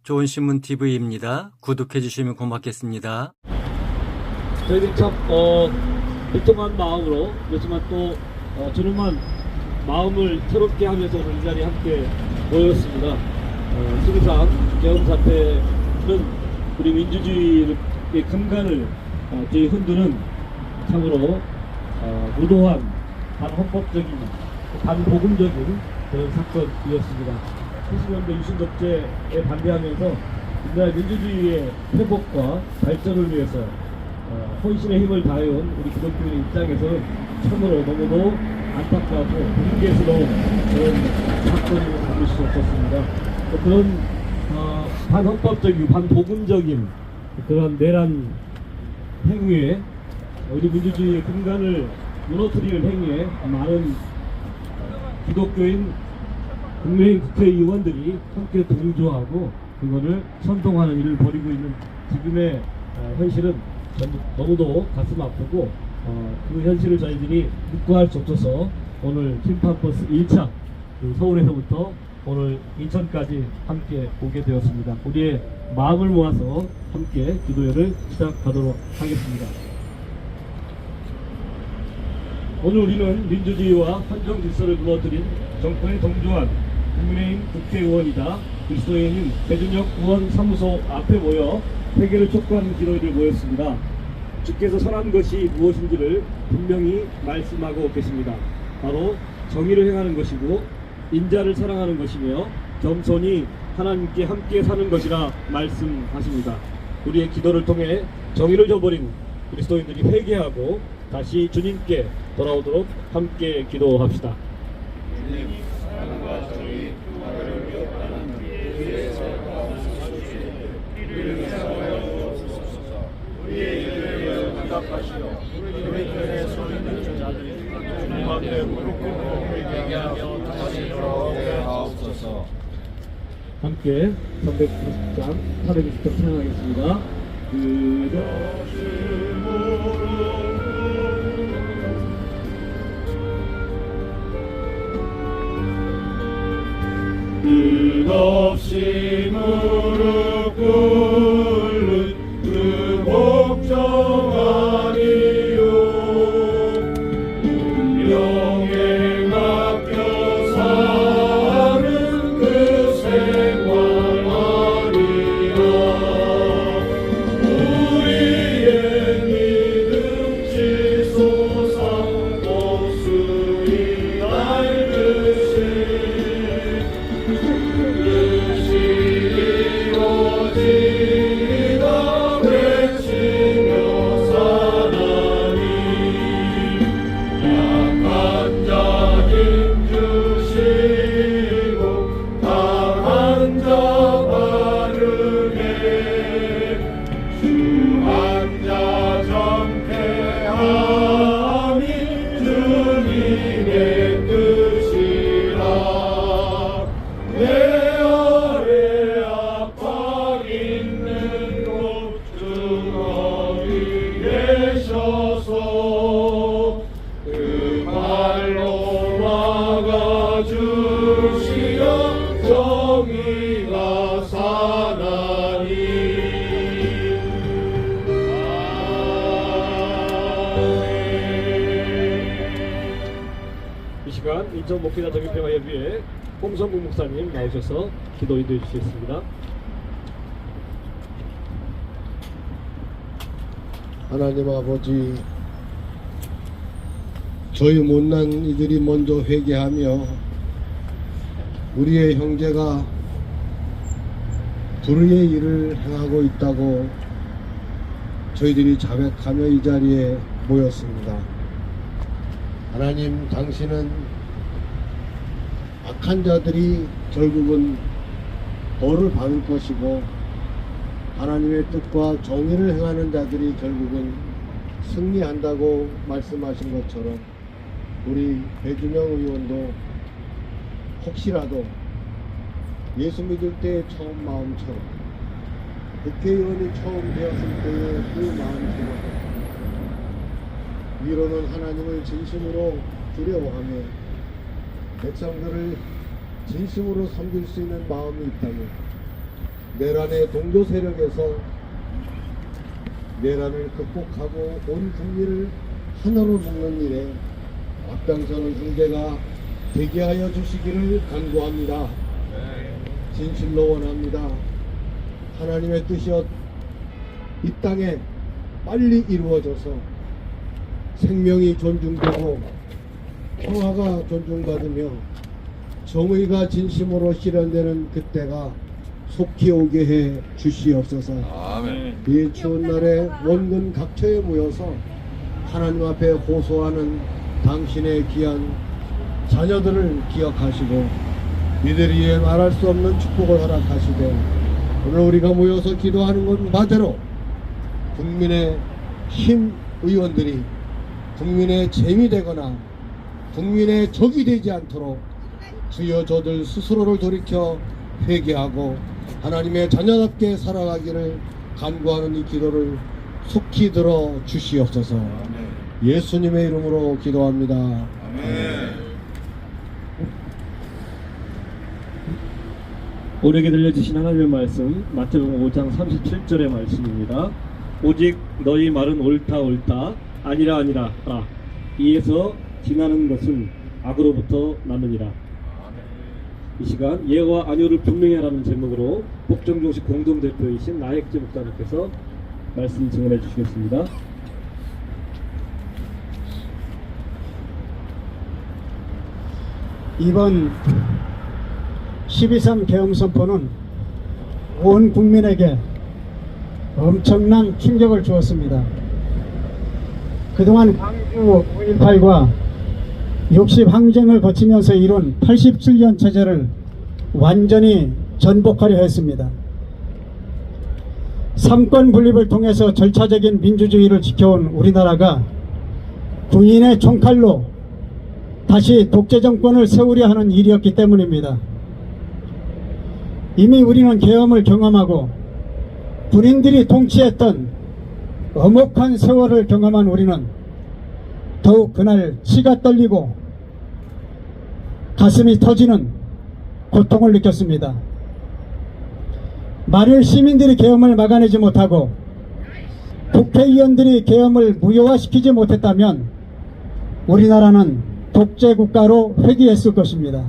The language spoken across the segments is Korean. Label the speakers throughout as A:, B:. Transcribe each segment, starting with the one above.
A: 좋은신문TV입니다. 구독해 주시면 고맙겠습니다.
B: 저희들이 참 비통한 마음으로 그렇지만 또 저렴한 마음을 새롭게 하면서 오늘 이 자리에 함께 모였습니다. 수리상 계엄사태는 우리 민주주의의 근간을 흔드는 참으로 무도한 반헌법적인 반복음적인 그런 사건이었습니다. 70년대 유신독재에 반대하면서 우리나라 민주주의의 회복과 발전을 위해서 혼신의 힘을 다해온 우리 기독교인의 입장에서는 참으로 너무도 안타깝고 분개스러운 그런 사건임을 담을 수 없었습니다. 그런 반헌법적이고 반복음적인 그런 내란 행위에 우리 민주주의의 근간을 무너뜨리는 행위에 많은 기독교인 국민의힘 국회의원들이 함께 동조하고 그거를 선동하는 일을 벌이고 있는 지금의 현실은 너무도 가슴 아프고 그 현실을 저희들이 묵과할 수 없어서 오늘 심판버스 1차 서울에서부터 오늘 인천까지 함께 오게 되었습니다. 우리의 마음을 모아서 함께 기도회를 시작하도록 하겠습니다. 오늘 우리는 민주주의와 헌정 질서를 무너뜨린 정권에 동조한 국민의힘 국회의원이다 그리스도인인 배준혁 의원 사무소 앞에 모여 회개를 촉구하는 기도회를 모였습니다. 주께서 선한 것이 무엇인지를 분명히 말씀하고 계십니다. 바로 정의를 행하는 것이고 인자를 사랑하는 것이며 겸손히 하나님께 함께 사는 것이라 말씀하십니다. 우리의 기도를 통해 정의를 저버린 그리스도인들이 회개하고 다시 주님께 돌아오도록 함께 기도합시다. 함께 390장 420장 찬양하겠습니다.
C: 끝없이 무릎 꿇는 그 복종 아니요 운명에 맡겨 사는 그 생활 아니야 우리의 믿음 지소상 보수이 날듯이 이루어지다 외치며 사나니 약한 자 힘주시고 강한 자 바르게 주한 자 정케하니 주님의 뜻이라 내 아래 압박 있는 곳 주거기 계셔서 그 발로 막아주시어 정의가 사나니
B: 이 시간 인천 목회자 정기평화 예비에 홍성국 목사님 나오셔서 기도 인도해 주시겠습니다.
D: 하나님 아버지, 저희 못난 이들이 먼저 회개하며 우리의 형제가 불의의 일을 행하고 있다고 저희들이 자백하며 이 자리에 모였습니다. 하나님, 당신은 악한 자들이 결국은 벌을 받을 것이고 하나님의 뜻과 정의를 행하는 자들이 결국은 승리한다고 말씀하신 것처럼 우리 배준영 의원도 혹시라도 예수 믿을 때의 처음 마음처럼 국회의원이 처음 되었을 때의 그 마음처럼 위로는 하나님을 진심으로 두려워하며 백성들을 진심으로 섬길 수 있는 마음이 있다면 내란의 동조 세력에서 내란을 극복하고 온 국민을 하나로 묶는 일에 앞장서는 중재가 되게 하여 주시기를 간구합니다. 진실로 원합니다. 하나님의 뜻이 이 땅에 빨리 이루어져서 생명이 존중되고 평화가 존중받으며 정의가 진심으로 실현되는 그때가 속히 오게 해 주시옵소서. 이 추운 날에 원근 각처에 모여서 하나님 앞에 호소하는 당신의 귀한 자녀들을 기억하시고 이들이 말할 수 없는 축복을 허락하시되 오늘 우리가 모여서 기도하는 것 마대로 국민의 힘 의원들이 국민의 잼이 되거나 국민의 적이 되지 않도록 주여 저들 스스로를 돌이켜 회개하고 하나님의 자녀답게 살아가기를 간구하는 이 기도를 속히 들어 주시옵소서. 예수님의 이름으로 기도합니다.
B: 우리에게 들려주신 하나님의 말씀 마태복음 5장 37절의 말씀입니다. 오직 너희 말은 옳다 옳다 아니라 아니라 하라. 이에서 지나는 것은 악으로부터 나느니라. 이 시간 예와 아니오를 분명히 하라는 제목으로 복정종식 공동대표이신 나액재 목사님께서 말씀 증언해 주시겠습니다.
E: 이번 12.3 계엄선포는 온 국민에게 엄청난 충격을 주었습니다. 그동안 광주 5.18과 60 항쟁을 거치면서 이룬 87년 체제를 완전히 전복하려 했습니다. 삼권 분립을 통해서 절차적인 민주주의를 지켜온 우리나라가 군인의 총칼로 다시 독재 정권을 세우려 하는 일이었기 때문입니다. 이미 우리는 계엄을 경험하고 군인들이 통치했던 엄혹한 세월을 경험한 우리는 더욱 그날 치가 떨리고 가슴이 터지는 고통을 느꼈습니다. 만일 시민들이 계엄을 막아내지 못하고 국회의원들이 계엄을 무효화시키지 못했다면 우리나라는 독재국가로 회귀했을 것입니다.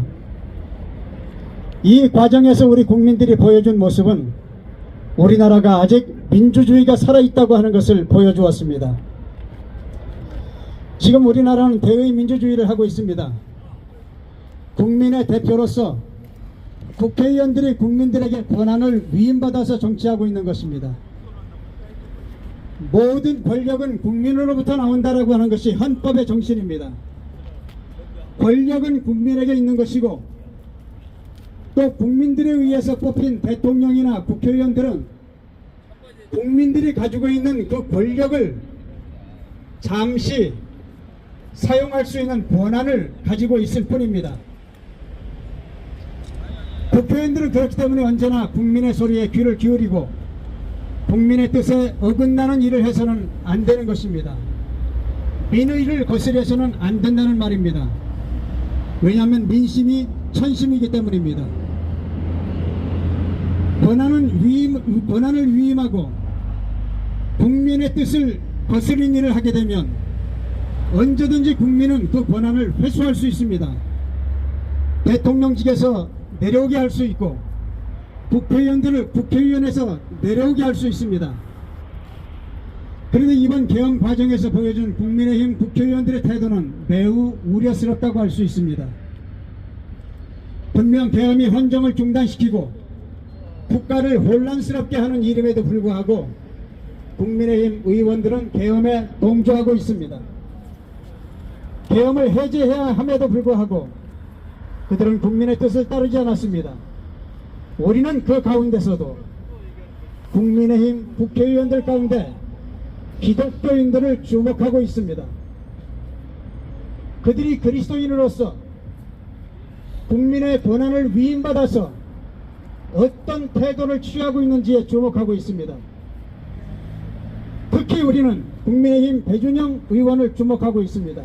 E: 이 과정에서 우리 국민들이 보여준 모습은 우리나라가 아직 민주주의가 살아있다고 하는 것을 보여주었습니다. 지금 우리나라는 대의 민주주의를 하고 있습니다. 국민의 대표로서 국회의원들이 국민들에게 권한을 위임받아서 정치하고 있는 것입니다. 모든 권력은 국민으로부터 나온다라고 하는 것이 헌법의 정신입니다. 권력은 국민에게 있는 것이고 또 국민들에 의해서 뽑힌 대통령이나 국회의원들은 국민들이 가지고 있는 그 권력을 잠시 사용할 수 있는 권한을 가지고 있을 뿐입니다. 국회의원들은 그렇기 때문에 언제나 국민의 소리에 귀를 기울이고 국민의 뜻에 어긋나는 일을 해서는 안 되는 것입니다. 민의를 거스려서는 안 된다는 말입니다. 왜냐하면 민심이 천심이기 때문입니다. 권한을 위임하고 국민의 뜻을 거스린 일을 하게 되면 언제든지 국민은 그 권한을 회수할 수 있습니다. 대통령직에서 내려오게 할 수 있고 국회의원들을 국회의원에서 내려오게 할 수 있습니다. 그런데 이번 계엄 과정에서 보여준 국민의힘 국회의원들의 태도는 매우 우려스럽다고 할 수 있습니다. 분명 계엄이 헌정을 중단시키고 국가를 혼란스럽게 하는 일임에도 불구하고 국민의힘 의원들은 계엄에 동조하고 있습니다. 계엄을 해제해야 함에도 불구하고 그들은 국민의 뜻을 따르지 않았습니다. 우리는 그 가운데서도 국민의힘 국회의원들 가운데 기독교인들을 주목하고 있습니다. 그들이 그리스도인으로서 국민의 권한을 위임받아서 어떤 태도를 취하고 있는지에 주목하고 있습니다. 특히 우리는 국민의힘 배준영 의원을 주목하고 있습니다.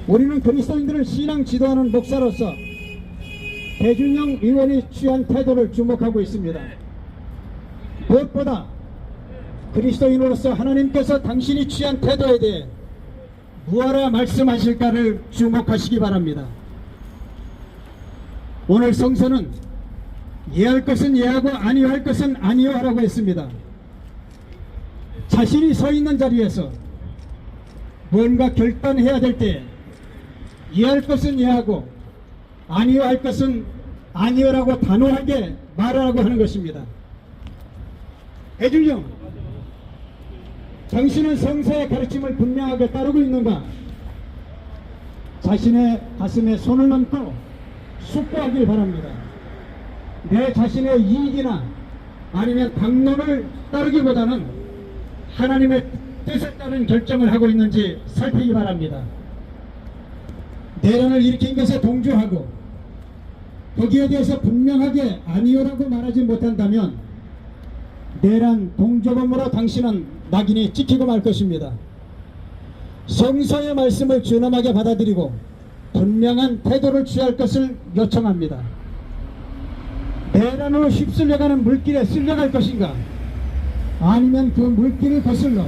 E: 우리는 그리스도인들을 신앙 지도하는 목사로서 배준영 의원이 취한 태도를 주목하고 있습니다. 무엇보다 그리스도인으로서 하나님께서 당신이 취한 태도에 대해 무엇라 말씀하실까를 주목하시기 바랍니다. 오늘 성서는 예할 것은 예하고 아니할 것은 아니요 하라고 했습니다. 자신이 서 있는 자리에서 뭔가 결단해야 될 때 예할 것은 예하고 아니요 할 것은 아니요라고 단호하게 말하라고 하는 것입니다. 배준영, 당신은 성서의 가르침을 분명하게 따르고 있는가? 자신의 가슴에 손을 얹고 숙고하길 바랍니다. 내 자신의 이익이나 아니면 당론을 따르기보다는 하나님의 뜻에 따른 결정을 하고 있는지 살피기 바랍니다. 내란을 일으킨 것에 동조하고 거기에 대해서 분명하게 아니요라고 말하지 못한다면 내란 동조범으로 당신은 낙인이 찍히고 말 것입니다. 성서의 말씀을 준엄하게 받아들이고 분명한 태도를 취할 것을 요청합니다. 내란으로 휩쓸려가는 물길에 쓸려갈 것인가? 아니면 그 물길을 거슬러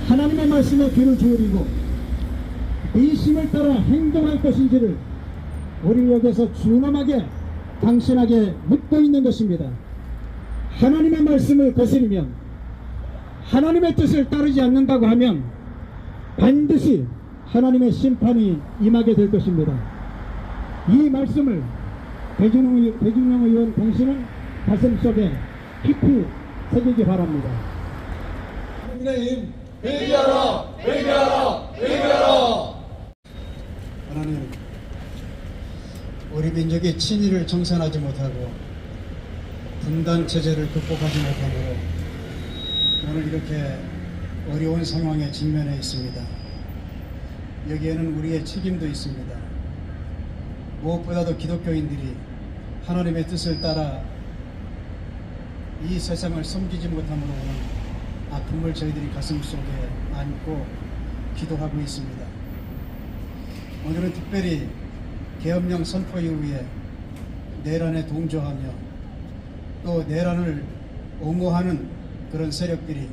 E: 하나님의 말씀에 귀를 기울이고 이심을 따라 행동할 것인지를 우리 여기서 준엄하게 당신에게 묻고 있는 것입니다. 하나님의 말씀을 거스리면 하나님의 뜻을 따르지 않는다고 하면 반드시 하나님의 심판이 임하게 될 것입니다. 이 말씀을 배준영 의원 당신은 가슴속에 깊이 새기기 바랍니다.
D: 국민의힘
C: 회개하라! 회개하라! 회개하라!
E: 하나님, 우리 민족이 친일을 청산하지 못하고 분단 체제를 극복하지 못하므로 오늘 이렇게 어려운 상황에 직면해 있습니다. 여기에는 우리의 책임도 있습니다. 무엇보다도 기독교인들이 하나님의 뜻을 따라 이 세상을 섬기지 못함으로 오는 아픔을 저희들이 가슴속에 안고 기도하고 있습니다. 오늘은 특별히 계엄령 선포 이후에 내란에 동조하며 또 내란을 옹호하는 그런 세력들이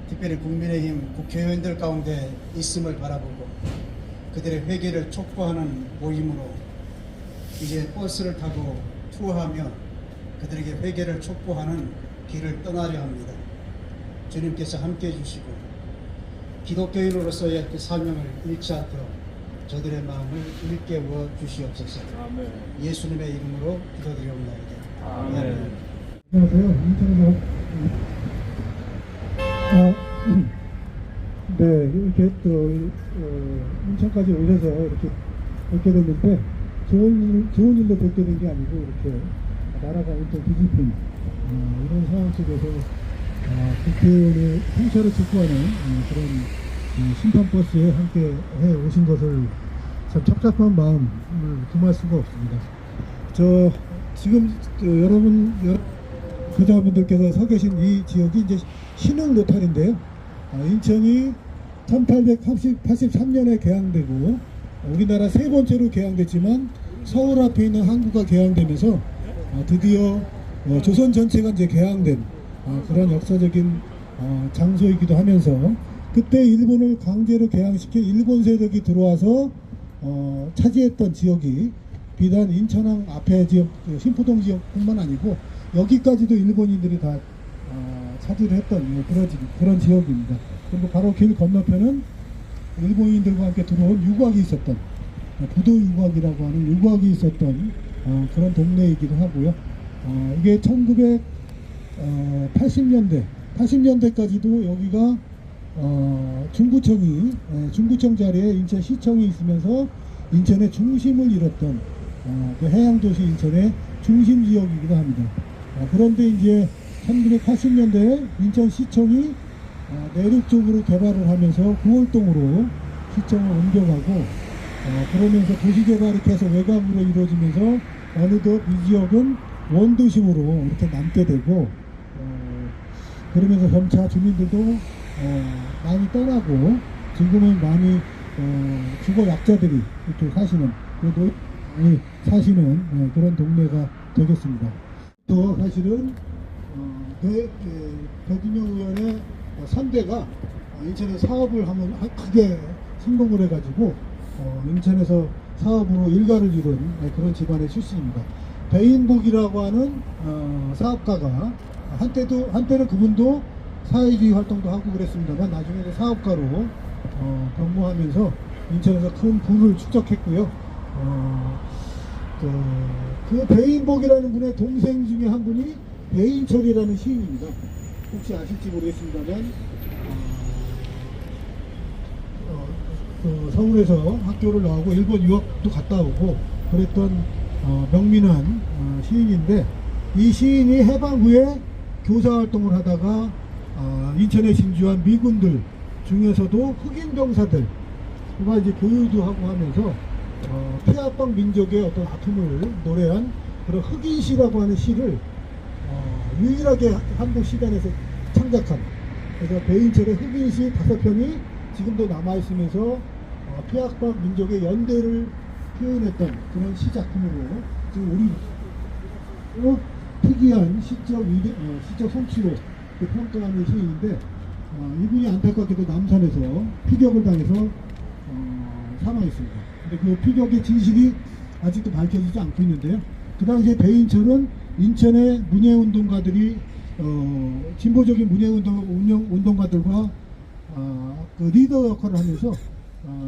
E: 특별히 국민의힘 국회의원들 가운데 있음을 바라보고 그들의 회개를 촉구하는 모임으로 이제 버스를 타고 투어하며 그들에게 회개를 촉구하는 길을 떠나려 합니다. 주님께서 함께해 주시고 기독교인으로서의 그 사명을 잃지 않도록 저들의 마음을 일깨워 주시옵소서.
C: 아멘.
E: 예수님의 이름으로 기도드리옵나이다.
C: 아멘.
F: 안녕하세요. 인천에서 네, 이렇게 또 인천까지 오셔서 이렇게 뵙게 됐는데 좋은 일로 뵙게 된 게 아니고 이렇게 나라가 온통 뒤집힌 이런 상황 속에서 국회의원의 통찰을 촉구하는 그런 심판 버스에 함께 해 오신 것을 참 착잡한 마음을 금할 수가 없습니다. 지금 여러분 교자분들께서 서 계신 이 지역이 이제 신흥 로탈인데요. 인천이 1883년에 개항되고 우리나라 세 번째로 개항됐지만 서울 앞에 있는 항구가 개항되면서 드디어 조선 전체가 이제 개항된 그런 역사적인 장소이기도 하면서 그때 일본을 강제로 개항시킨 일본 세력이 들어와서 차지했던 지역이 비단 인천항 앞에 지역, 신포동 지역뿐만 아니고 여기까지도 일본인들이 다 차지를 했던 그런 지역입니다. 그리고 바로 길 건너편은 일본인들과 함께 들어온 유곽이 있었던 부도 유곽이라고 하는 유곽이 있었던 그런 동네이기도 하고요. 이게 1980년대까지도 여기가 중구청 자리에 인천시청이 있으면서 인천의 중심을 이뤘던 그 해양도시 인천의 중심 지역이기도 합니다. 그런데 이제 1980년대에 인천시청이 내륙 쪽으로 개발을 하면서 구월동으로 시청을 옮겨가고 그러면서 도시개발이 계속 외곽으로 이루어지면서 어느덧 이 지역은 원도심으로 이렇게 남게 되고 그러면서 점차 주민들도 많이 떠나고 지금은 많이 주거 약자들이 이렇게 사시는 그래도 사시는 그런 동네가 되겠습니다. 또 사실은 배준영 의원의 선대가 인천에 사업을 한번 크게 성공을 해가지고 인천에서 사업으로 일가를 이룬 그런 집안의 출신입니다. 배인복이라고 하는 사업가가 한때는 그분도 사회주의 활동도 하고 그랬습니다만 나중에는 사업가로 변모하면서 인천에서 큰 부를 축적했고요. 그 배인복이라는 분의 동생 중에 한 분이 배인철이라는 시인입니다. 혹시 아실지 모르겠습니다만 서울에서 학교를 나오고 일본 유학도 갔다 오고 그랬던 명민한 시인인데, 이 시인이 해방 후에 교사 활동을 하다가 인천에 진주한 미군들 중에서도 흑인 병사들 그가 이제 교육도 하고 하면서 피압방 민족의 어떤 아픔을 노래한 그런 흑인시라고 하는 시를 유일하게 한국 시간에서 창작한, 그래서 배인철의 흑인시 5편이 지금도 남아있으면서 피압방 민족의 연대를 표현했던 그런 시 작품으로 지금 우리 특이한 시적 솜씨로 평가하는 시인인데, 이분이 안타깝게도 남산에서 피격을 당해서 사망했습니다. 근데 그 피격의 진실이 아직도 밝혀지지 않고 있는데요. 그 당시에 배인철은 인천의 문예운동가들이 진보적인 문예운동가들과 그 리더 역할을 하면서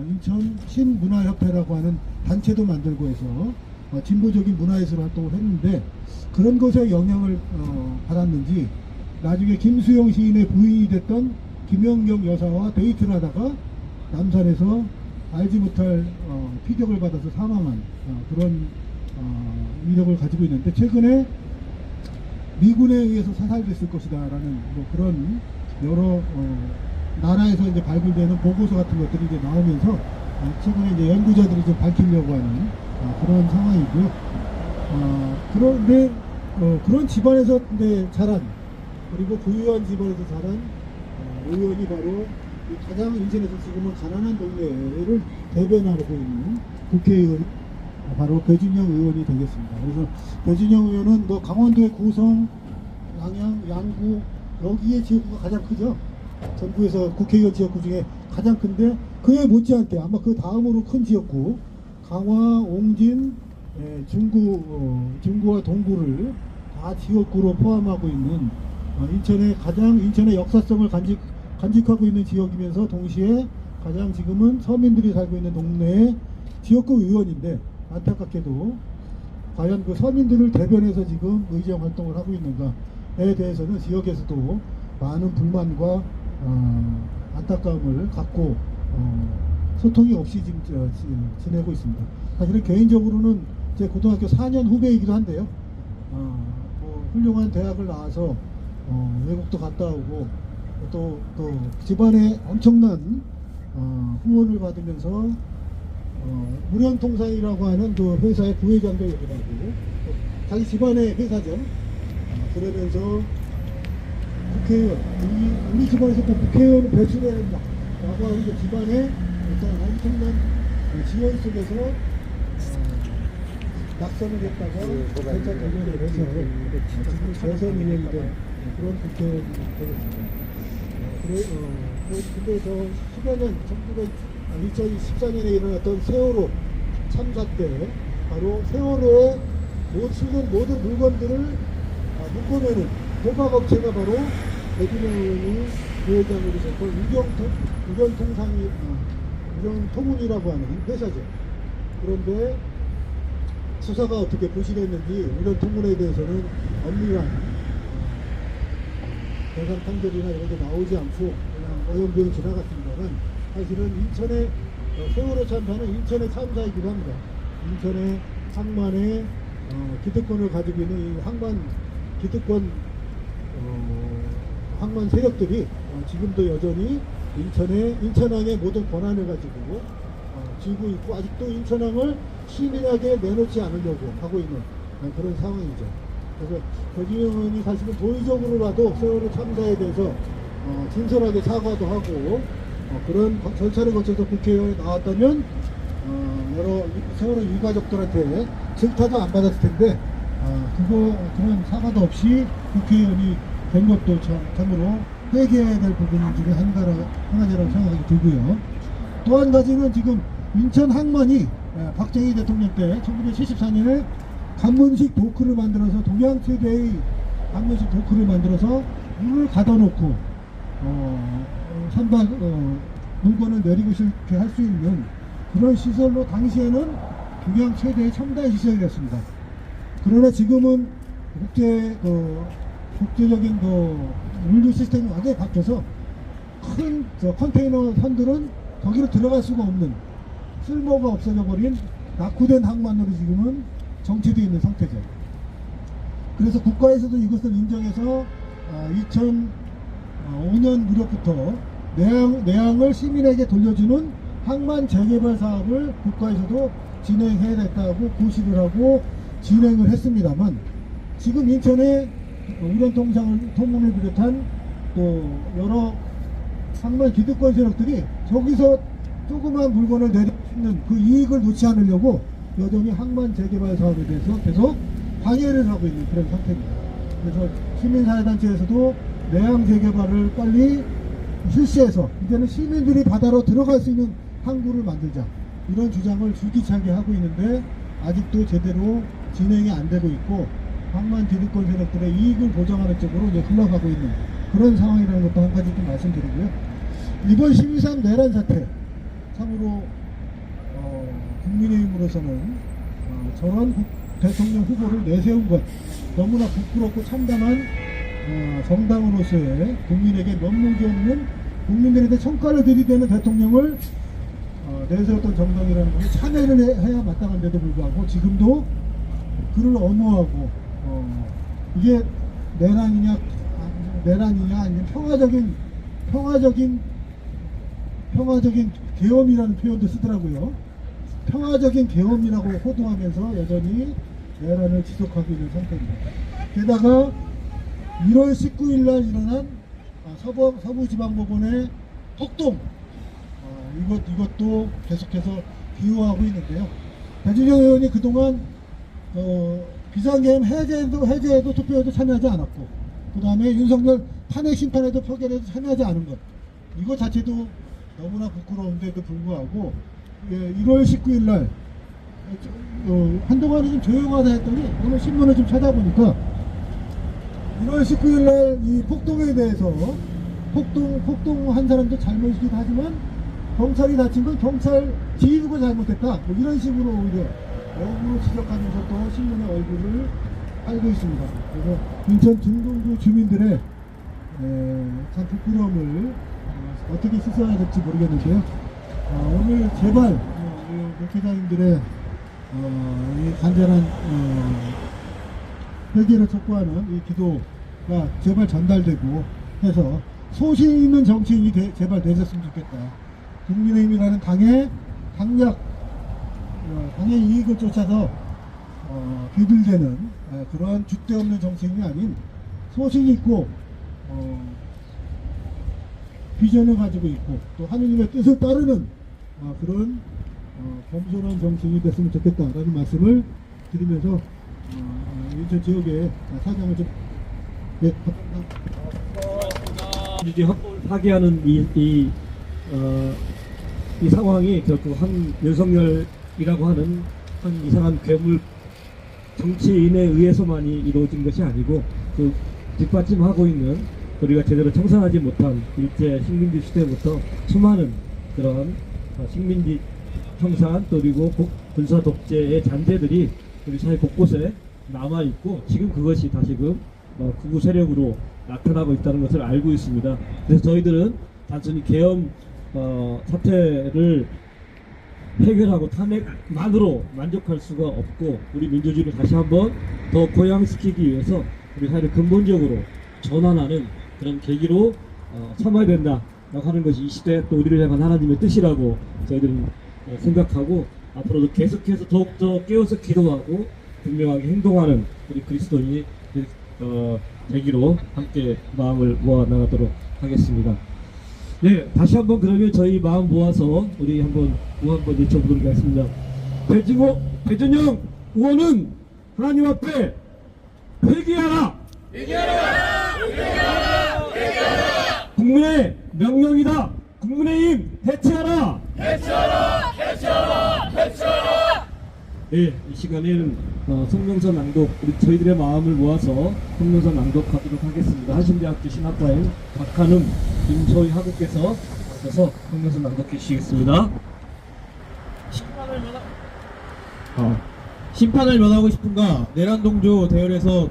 F: 인천 신문화협회라고 하는 단체도 만들고 해서 진보적인 문화예술 활동을 했는데, 그런 것에 영향을 받았는지 나중에 김수영 시인의 부인이 됐던 김영경 여사와 데이트를 하다가 남산에서 알지 못할 피격을 받아서 사망한 그런 이력을 가지고 있는데, 최근에 미군에 의해서 사살됐을 것이다 라는 뭐 그런 여러 나라에서 이제 발굴되는 보고서 같은 것들이 이제 나오면서 최근에 이제 연구자들이 좀 밝히려고 하는 그런 상황이고요. 그런데 그런 집안에서 이제 자란, 그리고 부유한 집안에서 자란 의원이 바로 가장 인천에서 지금은 가난한 동네를 대변하고 있는 국회의원, 바로 배준영 의원이 되겠습니다. 그래서 배준영 의원은 뭐 강원도의 고성, 양양, 양구 여기에 지역구가 가장 크죠. 전국에서 국회의원 지역구 중에 가장 큰데, 그에 못지않게 아마 그 다음으로 큰 지역구 강화, 옹진, 중구와 동구를 다 지역구로 포함하고 있는 인천의 역사성을 간직하고 있는 지역이면서 동시에 가장 지금은 서민들이 살고 있는 동네의 지역구 의원인데, 안타깝게도 과연 그 서민들을 대변해서 지금 의정 활동을 하고 있는가에 대해서는 지역에서도 많은 불만과 안타까움을 갖고 소통이 없이 지금 지내고 있습니다. 사실은 개인적으로는 제 고등학교 4년 후배이기도 한데요. 뭐 훌륭한 대학을 나와서 외국도 갔다 오고 또 집안에 엄청난 후원을 받으면서 무령통상이라고 하는 그 회사의 부회장도 여기도 하고, 자기 집안의 회사죠. 그러면서 국회의원, 우리 집안에서 꼭 국회의원을 배출해야 한다 라고 하는 그 집안의 어떤 엄청난 지원 속에서 낙선을 했다가 전차 전면을 해서 지금 재선인연이 된 그런 국회의원이 되겠습니다. 근데 저 10여 년, 2014년에 일어났던 세월호 참사 때 바로 세월호에 실린 모든 물건들을 묶어내는 도박업체가 바로 배준영 의원이 부회장으로 있었고, 우경통운이라고 하는 회사죠. 그런데 수사가 어떻게 부실했는지 우경통운에 대해서는 엄밀한 대상 판결이나 이런 게 나오지 않고 그냥 어영부영 지나갔습니다만, 사실은 인천의 세월호 참사는 인천의 참사이기도 합니다. 인천의 항만의 기득권을 가지고 있는 이 항만 세력들이 지금도 여전히 인천항의 모든 권한을 가지고 쥐고 있고, 아직도 인천항을 시민에게 내놓지 않으려고 하고 있는 그런 상황이죠. 그래서 배준영 의원이 사실은 도의적으로라도 세월호 참사에 대해서 진솔하게 사과도 하고 그런 절차를 거쳐서 국회의원에 나왔다면 여러 세월호 유가족들한테 질타도 안 받았을 텐데 그런 사과도 없이 국회의원이 된 것도 참으로 회개해야 될 부분 중에 하나라고 생각이 들고요. 또 한 가지는 지금 인천 항만이 박정희 대통령 때 1974년에 관문식 도크를 만들어서 동양 최대의 관문식 도크를 만들어서 물을 가둬놓고 선박 물건을 내리고 이렇게 할 수 있는 그런 시설로 당시에는 동양 최대의 첨단 시설이었습니다. 그러나 지금은 국제적인 물류 시스템이 완전히 바뀌어서 큰 컨테이너 선들은 거기로 들어갈 수가 없는 쓸모가 없어져 버린 낙후된 항만으로 지금은 정체되어 있는 상태죠. 그래서 국가에서도 이것을 인정해서 2005년 무렵부터 내항을 시민에게 돌려주는 항만 재개발 사업을 국가에서도 진행해야겠다고 고시를 하고 진행을 했습니다만, 지금 인천에 우련통문을 비롯한 또 여러 항만 기득권 세력들이 저기서 조그만 물건을 내리는 그 이익을 놓지 않으려고 여전히 항만 재개발 사업에 대해서 계속 방해를 하고 있는 그런 상태입니다. 그래서 시민사회단체에서도 내항 재개발을 빨리 실시해서 이제는 시민들이 바다로 들어갈 수 있는 항구를 만들자, 이런 주장을 줄기차게 하고 있는데 아직도 제대로 진행이 안 되고 있고, 항만 기득권 세력들의 이익을 보장하는 쪽으로 이제 흘러가고 있는 그런 상황이라는 것도 한 가지 좀 말씀드리고요. 이번 12.3 내란 사태, 참으로 국민의힘으로서는 저런 대통령 후보를 내세운 것 너무나 부끄럽고 참담한 정당으로서의 국민에게 면목이 없는, 국민들한테 청가를 들이대는 대통령을 내세웠던 정당이라는 것을 참여를 해야 마땅한데도 불구하고 지금도 그를 엄호하고 이게 내란이냐 아니면 평화적인 계엄이라는 표현도 쓰더라고요. 평화적인 계엄이라고 호도하면서 여전히 내란을 지속하고 있는 상태입니다. 게다가 1월 19일 날 일어난 서부지방법원의 폭동, 이것도 계속해서 비호하고 있는데요. 배준영 의원이 그동안 비상계엄 해제에도 투표에도 참여하지 않았고, 그 다음에 윤석열 탄핵 심판에도 표결에도 참여하지 않은 것, 이거 자체도 너무나 부끄러운데도 불구하고 1월 19일 날 한동안은 좀 조용하다 했더니 오늘 신문을 좀 찾아보니까 1월 19일 날 이 폭동에 대해서 폭동한 사람도 잘못이긴 하지만 경찰이 다친 건 경찰 지휘부가 잘못했다, 뭐 이런 식으로 오히려 역으로 지적하면서 또 신문의 얼굴을 알고 있습니다. 그래서 인천 중동구 주민들의 참 부끄러움을 어떻게 씻어야 될지 모르겠는데요. 오늘 제발 목회자님들의 이 간절한 회개를 촉구하는 이 기도가 제발 전달되고 해서 소신 있는 정치인이 제발 되셨으면 좋겠다. 국민의힘이라는 당의 이익을 쫓아서 비둘대는 그러한 줏대 없는 정치인이 아닌 소신 있고 비전을 가지고 있고 또 하느님의 뜻을 따르는 그런 겸손한 정치인이 됐으면 좋겠다라는 말씀을 드리면서 인천 지역의 사정을 좀
B: 이제 파괴하는 이 상황이 결국 한 윤석열이라고 하는 한 이상한 괴물 정치인에 의해서만이 이루어진 것이 아니고 그 뒷받침하고 있는 우리가 제대로 청산하지 못한 일제 식민지 시대부터 수많은 그런 식민지 청산 또 그리고 군사 독재의 잔재들이 우리 사회 곳곳에 남아있고 지금 그것이 다시금 극우 세력으로 나타나고 있다는 것을 알고 있습니다. 그래서 저희들은 단순히 계엄 사태를 해결하고 탄핵만으로 만족할 수가 없고 우리 민주주의를 다시 한번 더 고양시키기 위해서 우리 사회를 근본적으로 전환하는 그런 계기로 삼아야 된다라고 하는 것이 이 시대 또 우리를 향한 하나님의 뜻이라고 저희들은 생각하고 앞으로도 계속해서 더욱더 깨어서 기도하고 분명하게 행동하는 우리 그리스도인이 되기로 함께 마음을 모아 나가도록 하겠습니다. 네, 다시 한번 그러면 저희 마음 모아서 우리 한번 구호 한번 외쳐보도록 하겠습니다. 배준영 의원은 하나님 앞에 회개하라! 국민의 명령이다! 국민의힘 해체하라! 예, 이 시간에는 성명서 낭독, 우리 저희들의 마음을 모아서 성명서 낭독하도록 하겠습니다. 하신대학교 신학과의 박한음, 김소희 학우께서 오셔서 성명서 낭독해 주시겠습니다.
G: 심판을 면하고 싶은가? 내란동조 대열에서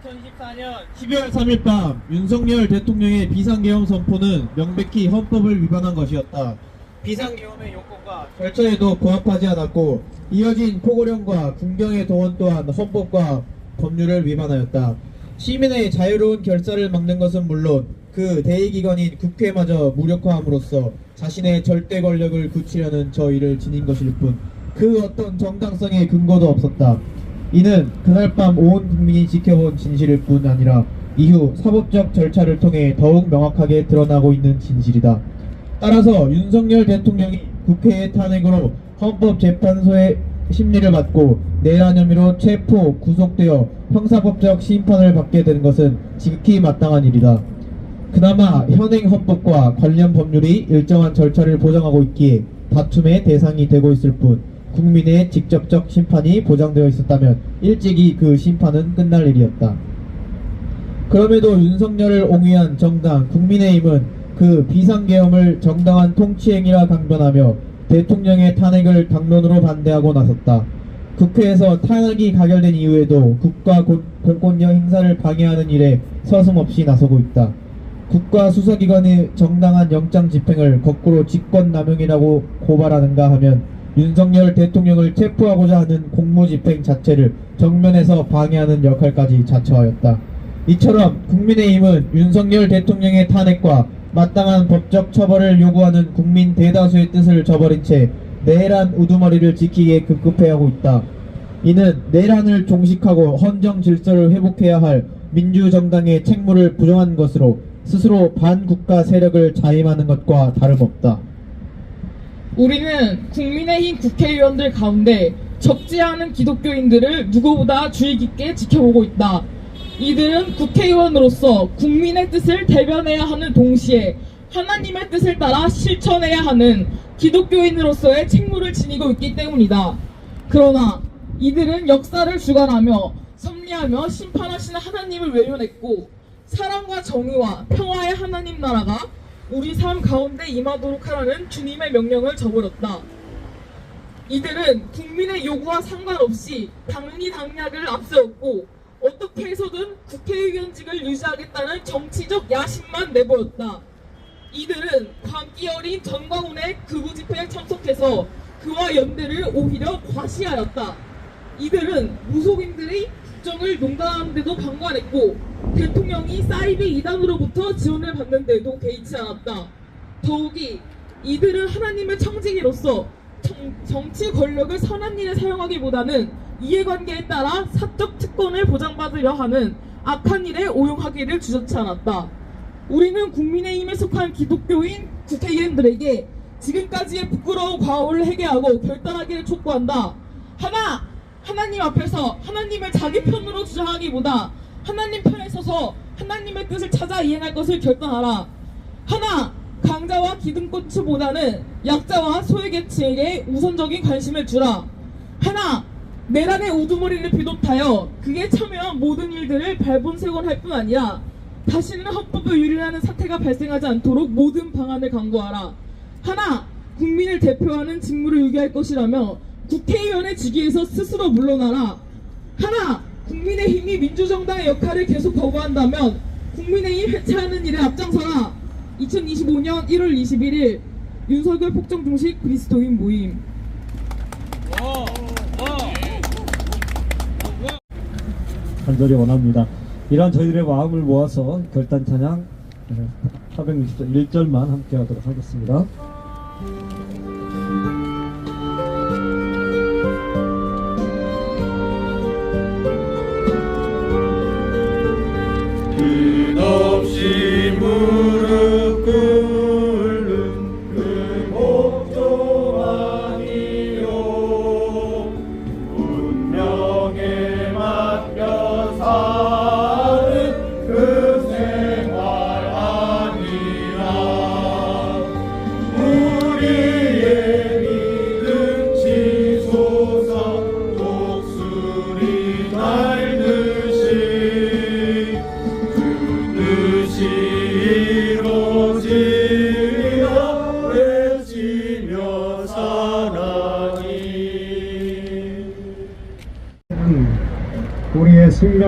G: 2024년 12월 3일 밤 윤석열 대통령의 비상계엄 선포는 명백히 헌법을 위반한 것이었다. 비상계엄의 요건과 절차에도 부합하지 않았고 이어진 포고령과 군경의 동원 또한 헌법과 법률을 위반하였다. 시민의 자유로운 결사를 막는 것은 물론 그 대의기관인 국회마저 무력화함으로써 자신의 절대 권력을 굳히려는 저 일을 지닌 것일 뿐 그 어떤 정당성의 근거도 없었다. 이는 그날 밤 온 국민이 지켜본 진실일 뿐 아니라 이후 사법적 절차를 통해 더욱 명확하게 드러나고 있는 진실이다. 따라서 윤석열 대통령이 국회의 탄핵으로 헌법재판소의 심리를 받고 내란 혐의로 체포, 구속되어 형사법적 심판을 받게 되는 것은 지극히 마땅한 일이다. 그나마 현행 헌법과 관련 법률이 일정한 절차를 보장하고 있기에 다툼의 대상이 되고 있을 뿐 국민의 직접적 심판이 보장되어 있었다면 일찍이 그 심판은 끝날 일이었다. 그럼에도 윤석열을 옹위한 정당 국민의힘은 그 비상계엄을 정당한 통치행위라 강변하며 대통령의 탄핵을 당론으로 반대하고 나섰다. 국회에서 탄핵이 가결된 이후에도 국가 공권력 행사를 방해하는 일에 서슴없이 나서고 있다. 국가 수사기관의 정당한 영장 집행을 거꾸로 직권남용이라고 고발하는가 하면 윤석열 대통령을 체포하고자 하는 공무집행 자체를 정면에서 방해하는 역할까지 자처하였다. 이처럼 국민의힘은 윤석열 대통령의 탄핵과 마땅한 법적 처벌을 요구하는 국민 대다수의 뜻을 저버린 채 내란 우두머리를 지키기에 급급해하고 있다. 이는 내란을 종식하고 헌정 질서를 회복해야 할 민주정당의 책무를 부정한 것으로 스스로 반국가 세력을 자임하는 것과 다름없다.
H: 우리는 국민의힘 국회의원들 가운데 적지 않은 기독교인들을 누구보다 주의 깊게 지켜보고 있다. 이들은 국회의원으로서 국민의 뜻을 대변해야 하는 동시에 하나님의 뜻을 따라 실천해야 하는 기독교인으로서의 책무를 지니고 있기 때문이다. 그러나 이들은 역사를 주관하며 섭리하며 심판하시는 하나님을 외면했고 사랑과 정의와 평화의 하나님 나라가 우리 삶 가운데 임하도록 하라는 주님의 명령을 저버렸다. 이들은 국민의 요구와 상관없이 당리당략을 앞세웠고 어떻게 해서든 국회의원직을 유지하겠다는 정치적 야심만 내보였다. 이들은 광기 어린 전광훈의 극우 집회에 참석해서 그와 연대를 오히려 과시하였다. 이들은 무속인들의 국정을 농단하는데도 방관했고 대통령이 사이비 이단으로부터 지원을 받는데도 개의치 않았다. 더욱이 이들은 하나님의 청지기로서 정치 권력을 선한 일에 사용하기보다는 이해관계에 따라 사적 특권을 보장받으려 하는 악한 일에 오용하기를 주저치 않았다. 우리는 국민의힘에 속한 기독교인 국회의원들에게 지금까지의 부끄러운 과오를 회개하고 결단하기를 촉구한다. 하나님 앞에서 하나님을 자기 편으로 주장하기보다 하나님 편에 서서 하나님의 뜻을 찾아 이행할 것을 결단하라. 강자와 기득권층보다는 약자와 소외계층에게 우선적인 관심을 주라. 내란의 우두머리를 비롯하여 그에 참여한 모든 일들을 발본색원할 뿐 아니라 다시는 헌법을 유린하는 사태가 발생하지 않도록 모든 방안을 강구하라. 국민을 대표하는 직무를 유기할 것이라며 국회의원의 직위에서 스스로 물러나라. 국민의힘이 민주정당의 역할을 계속 거부한다면 국민의힘 해체하는 일에 앞장서라. 2025년 1월 21일 윤석열 폭정 중식 그리스도인 모임.
B: 간절히 원합니다. 이러한 저희들의 마음을 모아서 결단 찬양 460절 1절만 함께 하도록 하겠습니다.
C: 끝없이 무릎 꿇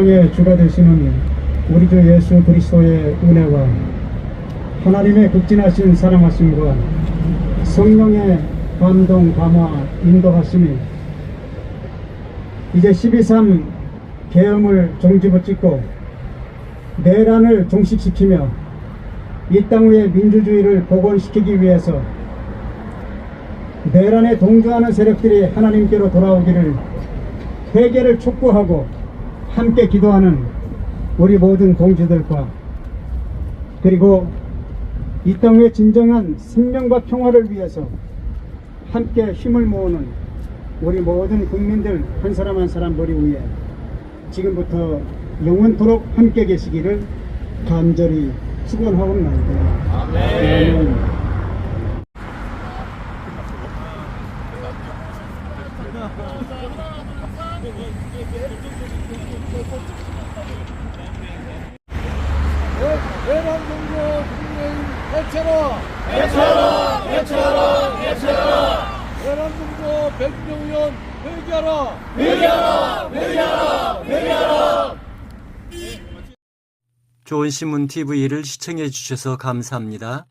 E: 만방의 주가 되시는 우리 주 예수 그리스도의 은혜와 하나님의 극진하신 사랑하심과 성령의 감동, 감화, 인도하심이 이제 12.3 계엄을 종지부찍고 내란을 종식시키며 이 땅 위의 민주주의를 복원시키기 위해서 내란에 동조하는 세력들이 하나님께로 돌아오기를 회개를 촉구하고 함께 기도하는 우리 모든 동지들과 그리고 이 땅 위의 진정한 생명과 평화를 위해서 함께 힘을 모으는 우리 모든 국민들 한 사람 한 사람 머리 위에 지금부터 영원토록 함께 계시기를 간절히 축원하옵나이다. 아멘.
C: 대한민국 국민의힘 해체라! 대한민국 백명의원 회개하라!
A: 좋은 신문 TV를 시청해 주셔서 감사합니다.